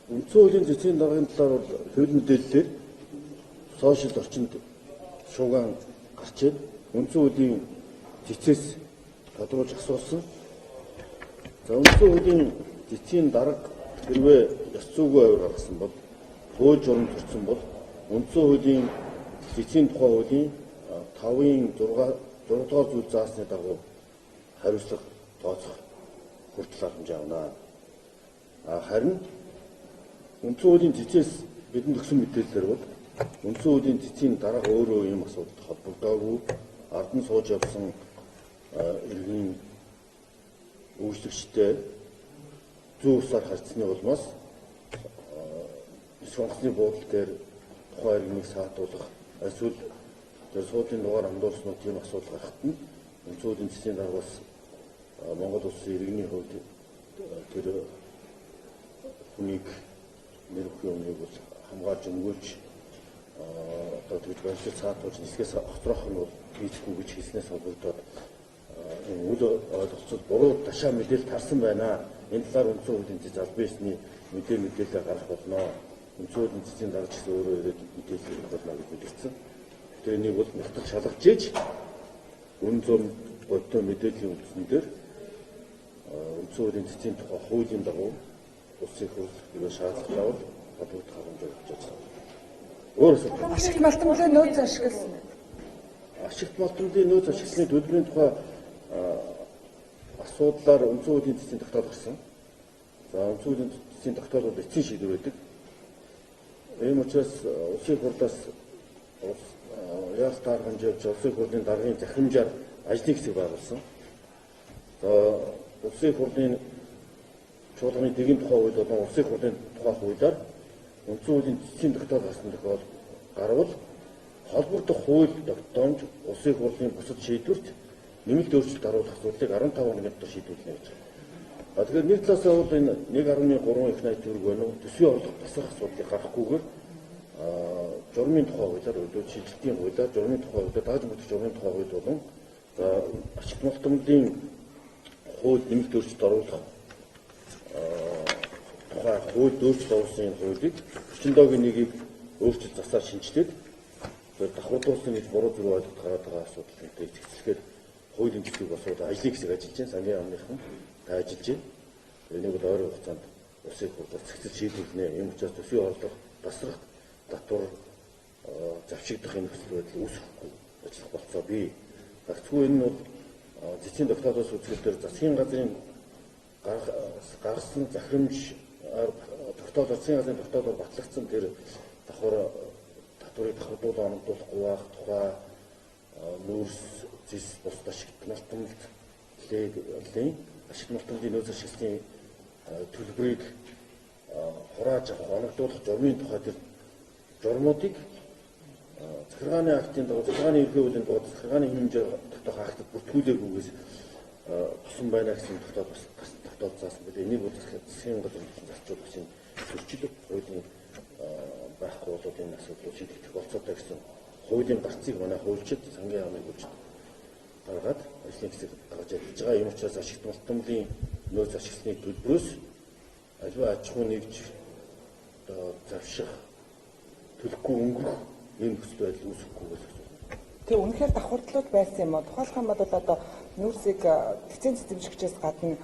Үндсэн хуулийн зэцгийн даргын талаар бол хууль мэдээлэлээр сошиал орчинд шууган гарчээд үндсэн хуулийн зэцээс тодруулж асуусан. За үндсэн хуулийн зэцгийн дарга хэрвээ ёс зүйгүй авир гаргасан бол хууль журам төрсөн бол үндсэн хуулийн зэцгийн тухай хуулийн 5-ын 6 дугаар зүйл заасны дагуу хариуцлага тооцох хүртэл хэмжээ авна. Харин үндсэн хуулийн зэцээс бидэнд өгсөн мэдээлэлээр бол үндсэн хуулийн зэцгийн дарга өөрөө ийм асуудалд холбогдоогүй, ардан сууж явсан иргэний үйлчлэгчтэй зүүн усаар харьцсны улмаас сонгоцны буудал дээр тухайн иргэнийг саатуулах эсвэл тэр суудлын дугаар хамдуулснууд тийм асуудал гарахад нь үндсэн хуулийн зэцгийн даргаас Монгол улсын иргэний хувьд тэр хүнийг нэрвхийн үнийг бол хамгаалж өнгөрч одоо тэгж барьж цаатуулж нисгээс огцроох нь бол хийхгүй гэж хэлснээс холбогдоод үйл ойлголцол буруу ташаа мэдээлэл тарсан байна. Энэ талаар үндсэн хуулийн зэц аль биесний мэдээлэл гаргах болно. Үндсэн хуулийн зэцийн дарга ч өөрөө ирээд мэдээлэл өгөх болно гэж мэдгдсэн. Тэгэхээр энийг бол нутаг шалгаж ийж үн зөв бодтой мэдээллийн үндсэн дээр үндсэн хуулийн зэцийн тухай хуулийн дагуу улсын хурл шаардлага авал бодвол хангамж өгч байгаа. Өөрөөр ашигт малтмын нөөц ашигласан. Ашигт малтмын нөөц ашигласны төлбөрийн тухай асуудлаар үндсэн хуулийн зэцийн тогтоол гарсан. За үндсэн хуулийн зэцийн тогтоол бол эцсийн шийдвэр байдаг. Ийм учраас улсын хурлаас яарс таар хэмжээвч улсын хурлын даргын захирамжаар ажлын хэсэг байгуулсан. За улсын хурлын чуулганы дэгийн тухай хууль болон улсын хурлын тухай хуулиар үндсэн хуулийн зэцгийн тогтоол гарсан тохиол гарвал холбогдох хууль тогтоомж улсын хурлын бусад шийдвэрт нэмэлт өөрчлөлт оруулах асуудлыг 15 хоногийн дотор шийдвэрлэнэ гэж. Тэгэхээр нэг талаас нь бол энэ 1.3 их найт төгрөг байна уу? Төсвийн орлого тасах асуудлыг гаргахгүйгээр журмын тухай хуулиар өдөө шийдэлтийн хуулиар журмын тухай хуулиар дааж бүтэх журмын тухай хууль болон ашигт малтмын хууль нэмэлт өөрчлөлт оруулах тухай хууль өөрчлөлт оруулсан хуулийг 42-гийн 1-ийг өөрчлөлт засаар шинжилээд давхардуулсан гэж буруу зүрх ойлгох гараад байгаа асуудлыг зэгцлэхээр хуулийн төслийг босоод ажлын хэсэг ажиллаж байна. Сангийн яамныхан ажиллаж байна. Энийг бол ойрын хугацаанд улсын хурлаар зэгцэл шийдвэрлэнэ. Ийм учраас төсвийн орлого тасрах татвар завшигдах энэ нөхцөл байдал үүсэхгүй ажиллах болцоо бий. Гагцгүй энэ бол зэцгийн тогтоолоос үзэхээр засгийн газрын гаргасан захирамж тогтоол засгийн газрын тогтоолоор батлагдсан тэр татварыг давхардуулан оногдуулахгүй байх тухай нүүрс зэс бус ашигт малтмалд ашигт малтмалын нөөц ашиглалтын төлбөрийг хурааж авах оногдуулах журмын тухай тэр журмуудыг захиргааны актын дагуу захиргааны ерхий хуулийн дагуу захиргааны хэмжээ тогтоох актад бүртгүүлээгүйгээс тусан байна гэсэн тогтоол заасан байдаг. Энийг бол засгийн газрын зарчууд гэсэн зөрчил хуулийн байхгүй болоод энэ асуудлыг шийдэх болцоотой гэсэн хуулийн гарцыг манай хуульчид сангийн яамыг үзэж гаргаад ажлын хэсэг гаргаж ажиллаж байгаа. Ийм учраас ашигт малтмын нөөц ашигласны төлбөрөөс аливаа аж ахуй нэгж завших төлөхгүй өнгөрөх энэ нөхцөл байдал үүсэхгүй гэж байна. Тэгээ үнэхээр давхардлууд байсан юм уу? Тухайлх юм бол одоо нүүрсийг эцсийн цэцэмжигчээс гадна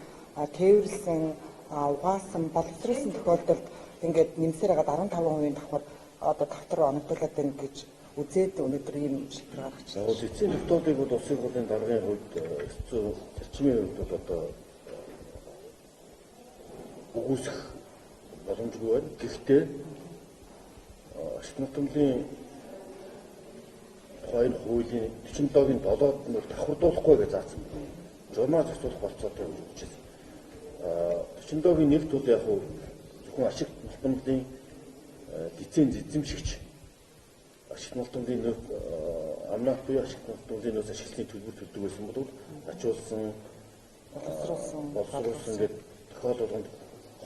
тээвэрлсэн, угаасан, боловсруулсан тохиолдолд ингээд нэмсээр хагаад 15% давхар одоо давтар оногдуулаад байна гэж үзээд өнөөдөр ийм шийдвэр гаргаж байна. Эцсийн тогтоолыг бол улсын хурлын даргын хувьд зарчмын хувьд бол одоо үгүйсэх боломжгүй байна. Гэхдээ ашигт малтмын тухай хуулийн 47-гийн 7-д нь давхардуулахгүй гэж заасан. Журмаа зохицуулах болцоотой гэж үзэж байна. 47-гийн 1 тул яг зөвхөн ашигт малтмын лиценз эзэмшигч ашигт малтмын амнаас буюу ашигт малтмын нөөц ашиглалтын төлбөр төлдөг байсан бол ачуулсан, боловсруулсан гэдэг тохиол болгонд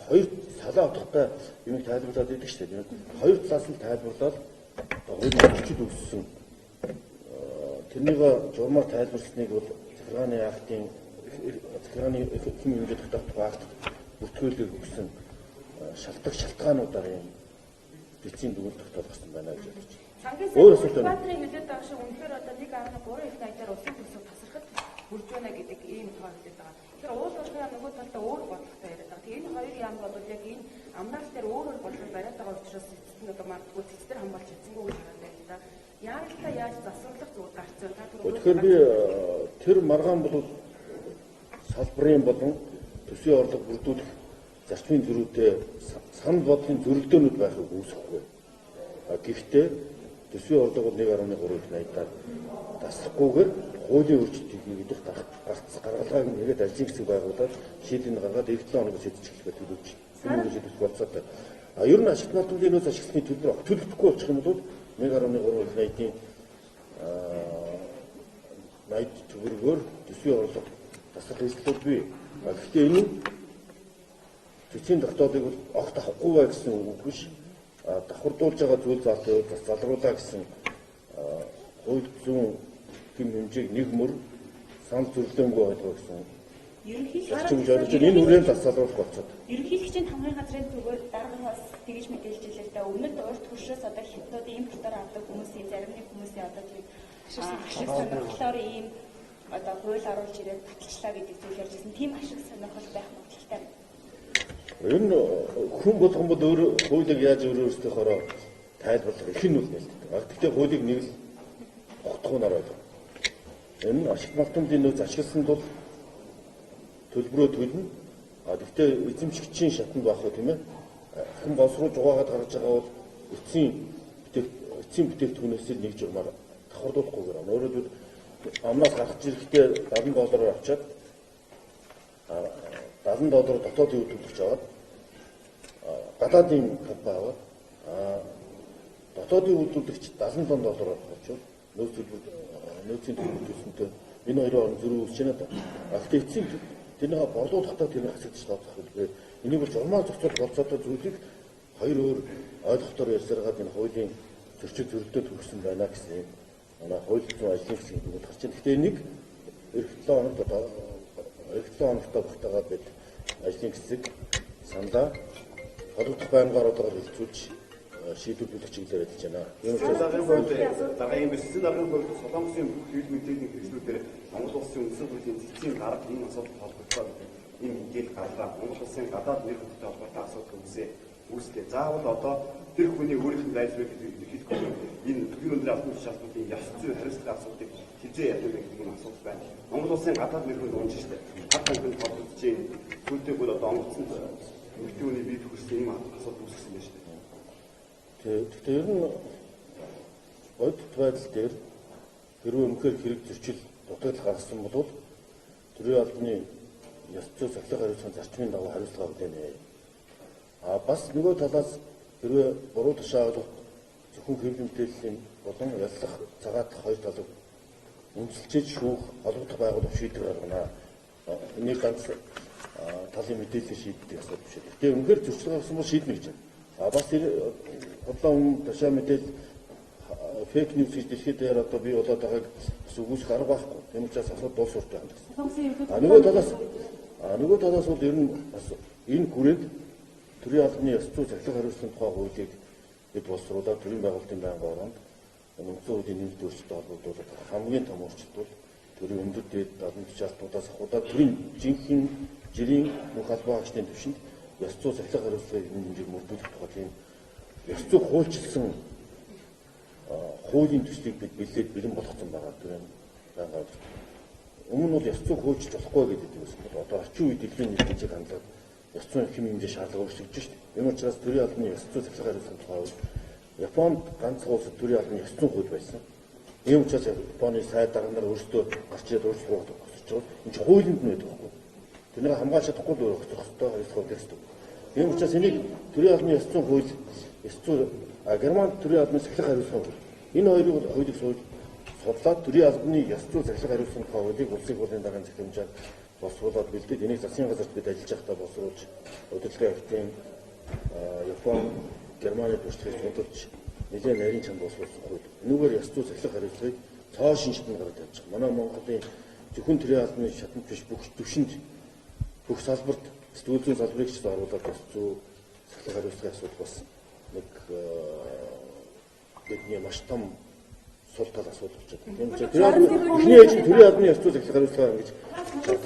хоёр салаа утгатай юмыг тайлбарлаад байдаг шүү дээ. Хоёр талаас нь тайлбарлаад хуулийн зөрчил үүссэн. Тэрнийг журмаар тайлбарласныг бол захиргааны актын захиргааны хэм хэмжээ тогтоох акт бүртгүүлэг өгсөн шалтгаан шалтгаануудаар юм эцсийн дүгнэлт тогтоолгосон байна гэж бодож байна. Өөр асуулт байна. Баатрын хэлээд байгаа шиг үнэхээр одоо 1.3 их найдаар улсын төсөв тасархад хүрж байна гэдэг ийм тоо хэлээд байгаа. Тэгэхээр уул уурхай нөгөө талдаа өөр бодлоготой яриад байгаа. Тэгээ энэ хоёр яам бол яг энэ амнаас дээр өөр бодлого бариад байгаа учраас эцэст нь одоо магадгүй цэцтэр хамгаалж чадсангүй гэж хараад байна да. Яаралтай яаж засварлах зүгээр гарцсан та түрүү. Тэгэхээр би тэр маргаан бол салбарын болон төсвийн орлого бүрдүүлэх зарчмын зөрүүтэй санал бодлын зөрөлдөөнүүд байхыг үүсэхгүй. Гэхдээ төсвийн орлого бол 1.3 их найдаар таслахгүйгээр хуулийн өөрчлөлтийг нэгдэх гаргалгааг нэгээд ажлын хэсэг байгуулаад шийдвэрийг гаргаад 7 хоногоос шийдчихлэхэд төлөвлөж энэ шийдвэрт болцоотой. Ер нь ашигт малтуудын нөөц ашиглахын төлбөр төлөвлөхгүй болчих юм бол 1.3 их найдын найд төгрөгөөр төсвийн орлого таслах эрсдлүүд бий. Гэхдээ энэ төсвийн тогтоолыг бол огт авахгүй бай гэсэн үг биш. Давхардуулж байгаа зүйл залруулаа гэсэн хууль зүйн хэм хэмжээг нэг мөр санал зөвлөмгүй ойлгоо гэсэн. Ерөнхийдөө энэ үрээр засалруулах болцоод. Ерөнхийлөгчийн хамгаалын газрын төвөөр дараагаас тэгж мэдээлж илээ л да. Өмнөд урд хөршөөс одоо хятадууд импортоор авдаг хүмүүсийн зарим нэг хүмүүсийн одоо тийм ашиг сонирхлоор ийм одоо хууль оруулж ирээд баталчлаа гэдэг зүйл ярьж байсан. Тийм ашиг сонирхол байх магадлалтай. Ер нь хүн болгон бол өөр хуулийг яаж өөрөөсөөхөөрөө тайлбарлах их нь үл нэлдэг. Гэхдээ хуулийг нэг л тогтоохноор ойлгох. Энэ нь ашигт малтуудын нөөц ашигласан тул төлбөрөө төлнө. Гэхдээ эзэмшигчийн шатанд байх уу тийм ээ. Хэн боловсруулж угаагаад гаргаж байгаа бол эцсийн бүтээгдэхүүнээс л нэг журмаар давхардуулахгүйгээр байна. Өөрөөр хэлбэл амнаас гаргаж ирэхдээ $70 авчаад $70 дотоодын төлөвлөгч аваад гадаадын компани аваад дотоодын үйлдвэрлэгч $70 авчихвал нөөцийн төлбөр төлсөнтэй энэ хоёрын хооронд зөрүү үүсэж байна да. Гэхдээ эцсийн тэрнийг борлуулахдаа тэрнийг хасагдчих тооцох хэлбэр энийг бол журмаар зохицуулах болцоотой зүйлийг хоёр өөр ойлгохтоор ярьсараад энэ хуулийн зөрчил зөрөлдөө төрсөн байна гэсэн манай хууль зүйн ажлын хэсгийн дүгнэлт гарч байна. Гэхдээ энийг эх 7 хоногт багтаагаад бид ажлын хэсэг саналаа холбогдох байнгаараа хэлцүүлж шийдвэрлэх чиглэлээр ажиллаж байна. Энэ дараагийн бэлтгэл дараагийн хувьд Солонгосын хил мэдээллийн хэрэгслүүдээр Монгол улсын үндсэн хуулийн цэцгийн гарга энэ асуудал холбогдоод энэ мэдээлэл гарлаа. Монгол улсын гадаад нэр хүнтэй холбоотой асуудал үүслээ. Заавал одоо тэр хүний өөрийнх нь найзууд хэлэхгүй энэ төрийн өндөр албан тушаалтын ёс зүй хариуцлага асуудыг хизээ яддаг гэдэг энэ асуудал байна. Монгол улсын гадаад нэр хүнд унж штэ. Хад банкнд холбогдож түүнтэй бол одоо онгоцсон мөртөөний бие төгссөн юм асуудал үүсгэсэн байна штэ. Гэхдээ ер нь бодит байдал дээр хэрвээ өнөхөр хэрэг зөрчил дутагдал гаргасан бол төрийн албаны ёс зүй сахилгын хариуцлагын зарчмын дагуу хариуцлага өгнө. Бас нөгөө талаас хэрвээ буруу тушаалт зөвхөн хэвлэл мэдээллийн болон яллах цагаатах хоёр талыг үнэлж шүүх холбогдох байгууллага шийдвэр гаргана. Энийг ганц талын мэдээлэл шийддэг асуудал биш. Гэхдээ өнөхөр зөрчил гаргасан бол шийднэ гэж байна. Бас тэр бодлоо тушаа мэдээлэл фейк ньюс гэж дэлхийд дээр одоо бий болоод байгааг бас үгүйсэх арга байхгүй. Тийм учраас асуудал дуусах байна. Нөгөө талаас бол ер нь бас энэ хүрээд төрийн албаны ёс зүй сахилгын хариуцлагын тухай хуулийг бид боловсруулаад төрийн байгуулалтын байнгын ороонд үндсэн хуулийн нэмэлт өөрчлөлтөд холбогдуулах хамгийн том өөрчлөлт бол төрийн өндөр дээд албан тушаалтнуудаас ахуудаад төрийн жинхэнэ жирийн бүх албан хаагчдын түвшинд ёс зүй сахилгын хариуцлагыг хэмжээг мөрдүүлэх тухай тийм ёс зүй хуульчилсан хуулийн төслийг бид бэлдээд бэлэн болгосон байгаа төрийн байнгын өмнө бол ёс зүй хуульчилж болохгүй гэдэг байсан бол одоо орчин үед дэлхийн нийтийн хандлага ёс зүйн хэм хэмжээ шаардлага өөрчлөгдөж шүү дээ. Энэ учраас төрийн албаны ёс зүй сахилгын хариуцлагын тухай Японд ганцхан улсад төрийн албаны ёс зүйн хууль байсан. Ийм учраас Японы сайд дарга нар өөрсдөө гарч ирээд өөрчлөлт болгож байгаа. Энэ ч хуулинд нь байдаг байхгүй. Тэрнийг хамгаалж чадахгүй л өөрөөх зохистой хариуцлага гэсэн. Ийм учраас энийг төрийн албаны ёс зүйн хууль Германд төрийн албаны сахилгын хариуцлага энэ хоёрын хуулийг судлаад төрийн албаны ёс зүй сахилгын хариуцлагын тухай хуулийг улсын хурлын дарганы захирамжаар боловсруулаад бэлдээд энийг засгийн газарт бид ажиллаж байхдаа боловсруулж удирдлагын актын Япон, Германы туршлагыг судалж нэлээд нарийн чанд боловсруулсан хууль. Энүүгээр ёс зүй сахилгын хариуцлагыг цоо шинжилнэ гараад явж байгаа. Манай Монголын зөвхөн төрийн албаны шатанд биш бүх төвшөнд бүх салбарт сэтгүүл зүйн салбарыг ч оруулаад ёс зүй сахилга хариуцлагын асуудал бас нэг бидний маш том сул тал асуудал болж байна. Тийм учраас эхний ээж төрийн албаны ёс зүйн сахилга хариуцлага ингэж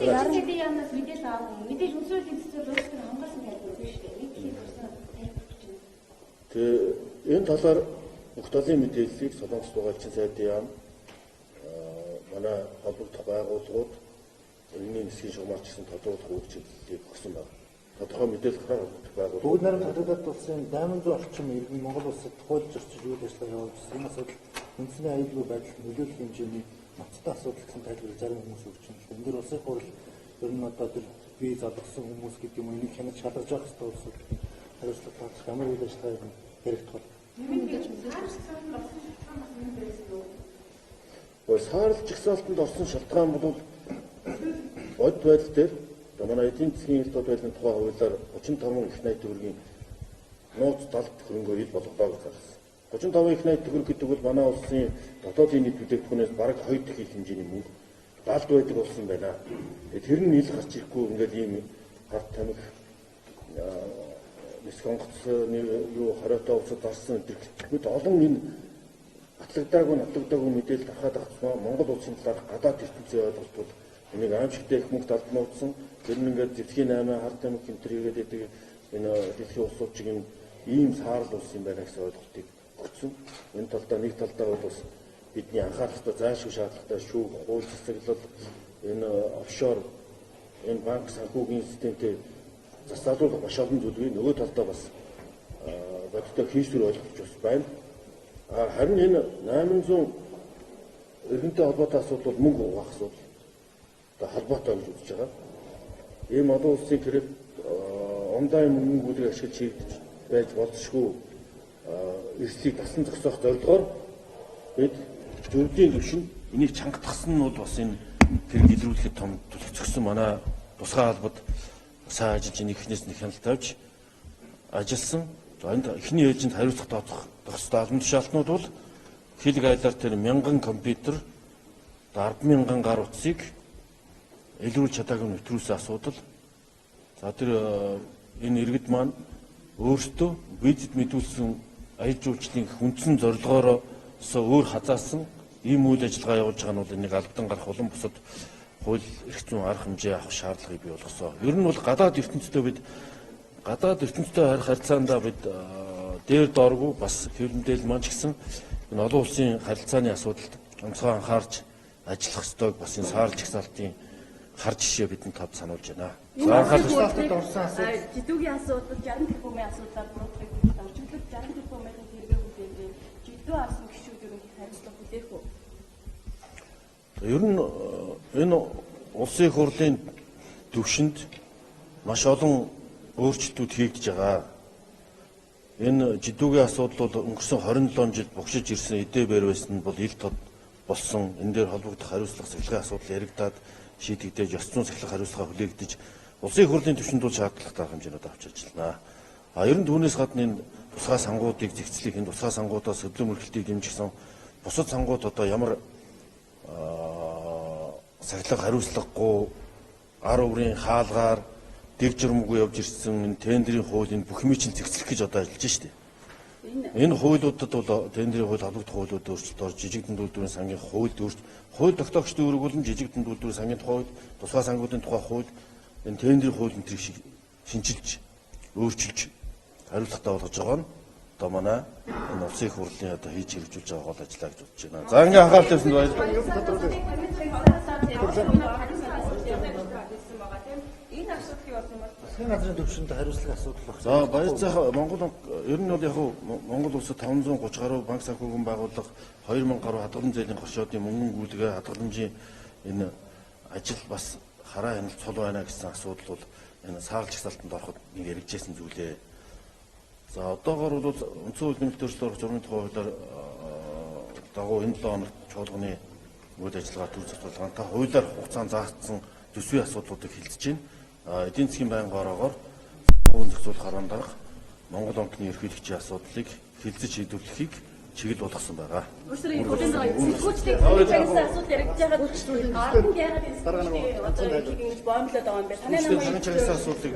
Яран яанаас мэдээлэл авах юм. Мэдээлэл үзүүлэлт хэвчээ өөрсдөө хамгаалсан тайлбар биш үү? Нэг тийм болсон тайлбар. Тэгээ энэ талаар бүх талын мэдээллийг Солонгос дугаалчин сайдын яам манай холбогдох байгууллагууд энэний нисхийн шугамарч гэсэн тодорхой хөгжлийг өгсөн байна. Тодорхой мэдээлэл гаргах байгууллагууд Бүгд найрамд хотод улсын 800 орчим иргэн Монгол улсад хууль зөрчил үйл ажиллагаа явуулсан. Энэ асуудал үндэсний аюулгүй байдал нөлөөлөх хэмжээний ноцтой асуудал гэсэн тайлбарыг зарим хүмүүс өгч байна. Энэ дөр улсын хурал ер нь одоо тэр бие залгасан хүмүүс гэдэг юм энийг хянаж шалгаж явах хэрэгтэй улсууд хариуцлага таах ямар үйл ажиллагаа юм хэрэгт бол. Саарл жигсаалтанд орсон шалтгаан бол бод байдал дээр манай эдийн засгийн эрх байдлын тухай хуулиар 35 их найт төгрөгийн нууц 70 төгрөгөөр ил болгодог гарсан. 35 их найт төгрөг гэдэг бол манай улсын дотоодын нийт бүтээгдэхүүнээс бараг 2 дахин их хэмжээний мөнгө далд байдаг болсон байна. Тэр нь ил гарч ирэхгүй ингээд ийм хар тамхи нисэх онгоцны юу хориотой уцад гарсан гэхэд олон энэ батлагдаагүй мэдээлэл гаргаад байгаа Монгол улсын талаарх гадаад ертөнцийн ойлголт бол энийг аимшигтай их мөнгө талд нууцсан. Тэр нь ингээд зэвсгийн 8 хар тамхи хэмтэр хийгээд байдаг энэ дэлхийн улсууд чиг ийм саарл улс юм байна гэсэн ойлголтыг өгсөн. Энэ талдаа нэг талдаа бол бас бидний анхааралтай зайлшгүй шаардлагатай шүү хууль засаглал энэ офшор энэ банк санхүүгийн системтэй засаалуулах маш олон зүйлийг нөгөө талдаа бас бодиттой хийсвэр ойлгож бас байна. Харин энэ 800 иргэнтэй холбоотой асуудал бол мөнгө угаах асуудал. Холбоотой гэж үзэж байгаа. Ийм олон улсын хэрэг ондоо мөнгүүдийг ашиглаж хийгдэж байж болзошгүй эрсдлийг тасан зогсоох зорилгоор бид зөвлөлийн төвшин энийг чангатгсан нь бол бас энэ хэрэг илрүүлэхэд том төлөвцөгсөн манай тусгай албад сайн ажиллаж эхнээс нь хяналт тавьж ажилласан. Энд эхний ээлжинд хариуцлага тооцох ёстой албан тушаалтнууд бол хэлэг айлаар тэр 1000 компьютер 100000 гар утсыг илрүүлж чадаагүй нэвтрүүлсэн асуудал. За тэр энэ иргэд маань өөрсдөө визэд мэдүүлсэн аял жуулчлалын хүндсэн зорилгоороос өөр хазаасан ийм үйл ажиллагаа явуулж байгаа нь бол энийг албадан гарах улам бусад хууль эрх зүйн арга хэмжээ авах шаардлагыг бий болгосон. Ер нь бол гадаад ертөнцтэй харилцаандаа бид дээр дооргүй бас хэвлэмдэл маань ч гэсэн энэ олон улсын харилцааны асуудалд онцгой анхаарч ажиллах ёстойг бас энэ саарл жигсаалтын хар жишээ бидэнд тод сануулж байна. За анхаалтад орсон асуудал Жидүүгийн асуудал 60 тэрбумын асуудлаар буруутгах давчиглал 60 тэрбумын хэрэгээ үлдээнээр жидүү авсан гишүүд ер нь хариуцлага хүлээх үү? Ер нь энэ улсын их хурлын төвшөнд маш олон өөрчлөлтүүд хийгдэж байгаа. Энэ жидүүгийн асуудал бол өнгөрсөн 27 жил богшиж ирсэн эдээ бэр байсан нь бол ил тод болсон. Энэ дээр холбогдох хариуцлага сахилгын асуудал яригдаад шийдэгдэж ёс зүйн сахилга хариуцлага хүлээгдэж улсын их хурлын түвшинд бол шаардлагатай хэмжээнд авч ажиллана. Ер нь түүнээс гадна энэ тусгай сангуудыг зэгцлэх, энэ тусгай сангуудаас хөдлөм өргөлтийг дэмжихсэн бусад сангууд одоо ямар сахилга хариуцлагагүй ар өврийн хаалгаар дэг журмгүй явж ирсэн энэ тендерийн хуулийн бүх юмыг чинь зэгцлэх гэж одоо ажиллаж штэ. Энэ хуулиудад бол тендерийн хууль холбогдох хуулиуд өөрчлөлт орж жижиг дунд үйлдвэрийн сангийн хуульд хууль тогтоогчд өөрөөр нь жижиг дунд үйлдвэрийн сангийн тухай тусгай сангуудын тухай хууль энэ тендерийн хууль энэ шиг шинжилж өөрчилж хариуцлагатай болгож байгаа нь одоо манай энэ улсын их хурлын одоо хийж хэрэгжүүлж байгаа гол ажиллаа гэж бодож байна. За ингээ анхаарал тавьсанд баярлалаа. засгийн газрын төвшөнд хариуцлага асуудал багш. За баяр цаах Монгол ер нь бол яг Монгол улсад 530 гаруй банк санхүүгийн байгууллага 2000 гаруй хадгаламж зээлийн хоршоодын мөнгөн гүйлгээ хадгаламжийн энэ ажил бас хараа хяналт цол байна гэсэн асуудал бол энэ саарл жагсаалтанд ороход нэг яригдсэн зүйлээ. За одоогоор бол үндсэн хууль нэмэлт өөрчлөлт журмын тухай хуулиар дагуу энэ 7 хоногт чуулганы үйл ажиллагаа төр зохицуулгаантай хуулиар хугацаанд заагдсан төсвийн асуудлуудыг хилцэж байна. Эдийн засгийн байнгын ороогоор хууль зохицуулах хараан дарга Монгол банкны ерөнхийлөгчийн асуудлыг хилцэж шийдвэрлэхийг чиглэл болгосон байгаа. Өөрсдөө энэ хуулийн байгаа сэтгүүлчдийн цагаас асуудал яригдж байгаад ард нь яагаад энэ сэтгүүлчдийн одоо ингэж боомлоод байгаа юм бэ? Танай намайг Цагаан цагаас асуудлыг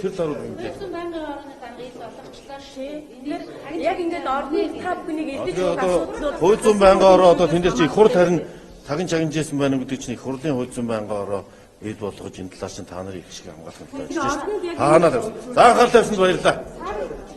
тэр даруй хэмжээ. банкны орны даргыг олгочлаа шээ. Эндээр яг ингээд орны та бүхнийг элдэж байгаа асуудлууд Хууль зүйн байнгын ороо одоо тэндэр чи их хурл харин тагин чагнажсэн байна гэдэг чинь их хурлын хууль зүйн байнгын ороо эд болгож энэ талаар чинь та нарын их шиг хамгаалах хэрэгтэй. Хаанаа тавьсан. За анхаарал тавьсанд баярлалаа.